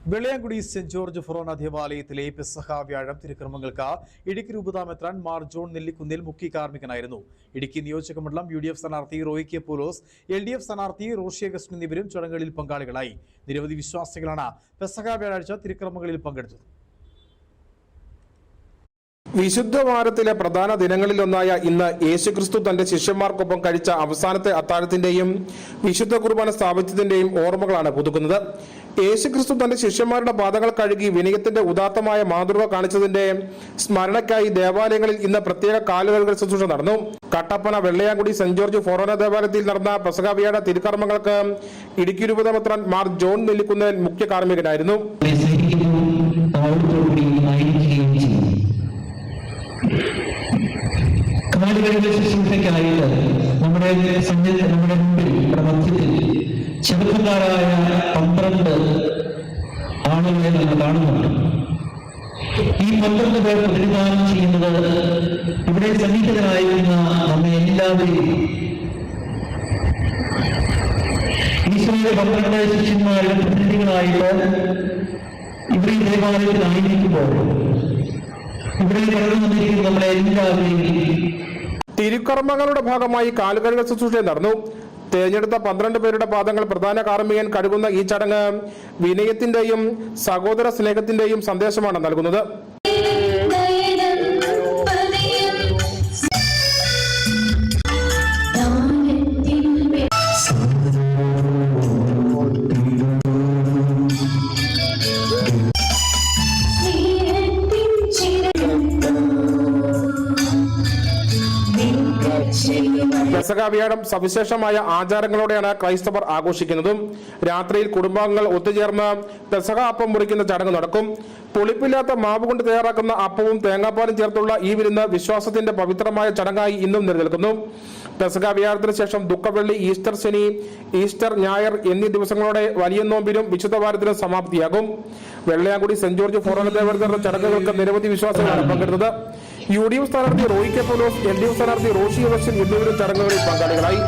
Vellayamkudi saint George ഫൊറോന ദേവാലയത്തിലെ പെസഹ വ്യാഴം തിരുക്കർമ്മങ്ങൾക്ക് ഇടുക്കി രൂപതാ മെത്രാൻ മാർ ജോൺ നെല്ലിക്കുന്നിൽ മുഖ്യ കാർമ്മികനായിരുന്നു. ഇടുക്കി നിയോജകമണ്ഡലം UDF സ്ഥാനാർത്ഥി റോയി കെ പോലോസ്, LDF സ്ഥാനാർത്ഥി റോഷി അഗസ്റ്റിൻ എന്നിവരും ചടങ്ങുകളിൽ പങ്കാളികളായി. നിരവധി വിശ്വാസികളാണ് പെസഹ വ്യാഴാഴ്ച തിരുക്കർമ്മങ്ങളിൽ പങ്കെടുത്തത്. വിശുദ്ധ വാരത്തിലെ പ്രധാന ദിനങ്ങളിലൊന്നായ ഇന്ന് യേശുക്രിസ്തു തന്റെ ശിഷ്യന്മാർക്കൊപ്പം കഴിച്ച അവസാനത്തെ അത്താഴത്തിന്റെയും വിശുദ്ധ കുർബാന സ്ഥാപിച്ചതിന്റെയും ഓർമ്മകളാണ് പുതുക്കുന്നത്. യേശുക്രിസ്തു തന്റെ ശിഷ്യന്മാരുടെ പാദങ്ങൾ കഴുകി വിനയത്തിന്റെ ഉദാത്തമായ മാതൃക കാണിച്ചതിന്റെ സ്മരണയ്ക്കായി ദേവാലയങ്ങളിൽ ഇന്ന് പ്രത്യേക കാലുകഴുകൽ ശുശ്രൂഷ നടന്നു. കട്ടപ്പന വെള്ളയാങ്കുടി സെന്റ് ജോർജ് ഫൊറോന ദേവാലയത്തിൽ നടന്ന പെസഹ വ്യാഴ തിരുക്കർമ്മങ്ങൾക്ക് ഇടുക്കി രൂപതാ മെത്രാൻ മാർ ജോൺ നെല്ലിക്കുന്നിൽ മുഖ്യ കാർമ്മികനായിരുന്നു. ശുശ്രൂഷയ്ക്കായിട്ട് നമ്മുടെ മുമ്പിൽ മധ്യത്തിൽ ചെറുപ്പക്കാരായ 12 ആളുകളെ നമ്മൾ കാണുന്നുണ്ട്. ഈ 12 പേർ പ്രതിദാനം ചെയ്യുന്നത് ഇവിടെ സന്നിഹിതരായിരുന്ന നമ്മെ എല്ലാവരെയും ഈശോയുടെ 12 ശിഷ്യന്മാരുടെ പ്രതിനിധികളായിട്ട് ഇവിടെ ഈ ദേവാലയത്തിലായിരിക്കുമ്പോൾ ഇവിടെ കടന്നു വന്നിരിക്കുന്ന നമ്മളെ എല്ലാവരെയും തിരുക്കർമ്മങ്ങളുടെ ഭാഗമായി കാലുകഴുകൽ ശുശ്രൂഷ നടന്നു. തിരഞ്ഞെടുത്ത 12 പേരുടെ പാദങ്ങൾ പ്രധാന കാർമ്മികൻ കഴുകുന്ന ഈ ചടങ്ങ് വിനയത്തിന്റെയും സഹോദര സ്നേഹത്തിന്റെയും സന്ദേശമാണ് നൽകുന്നത്. പെസഹ വ്യാഴം സവിശേഷമായ ആചാരങ്ങളോടെയാണ് ക്രൈസ്തവർ ആഘോഷിക്കുന്നത്. രാത്രിയിൽ കുടുംബാംഗങ്ങൾ ഒത്തുചേർന്ന് പെസഹ അപ്പം മുറിക്കുന്ന ചടങ്ങ് നടക്കും. പുളിപ്പില്ലാത്ത മാവ് കൊണ്ട് തയ്യാറാക്കുന്ന അപ്പവും തേങ്ങാപ്പാലും ചേർത്തുള്ള ഈ വിരുന്ന് വിശ്വാസത്തിന്റെ പവിത്രമായ ചടങ്ങായി ഇന്നും നിലനിൽക്കുന്നു. പെസഹ വ്യാഴത്തിന് ശേഷം ദുഃഖവെള്ളി, ഈസ്റ്റർ ശനി, ഈസ്റ്റർ ഞായർ എന്നീ ദിവസങ്ങളോടെ വലിയ നോമ്പിനും വിശുദ്ധ വാരത്തിനും സമാപ്തിയാകും. വെള്ളയാങ്കുടി സെന്റ് ജോർജ് ഫൊറോന ദേവാലയത്തിലെ ചടങ്ങുകൾക്ക് നിരവധി വിശ്വാസികളാണ് പങ്കെടുത്തത്. UDF സ്ഥാനാർത്ഥി റോയി കെ പോലോസ്, LDF സ്ഥാനാർത്ഥി റോഷി അഗസ്റ്റിൻ എന്നിവരും ചടങ്ങുകളിൽ പങ്കാളികളായി.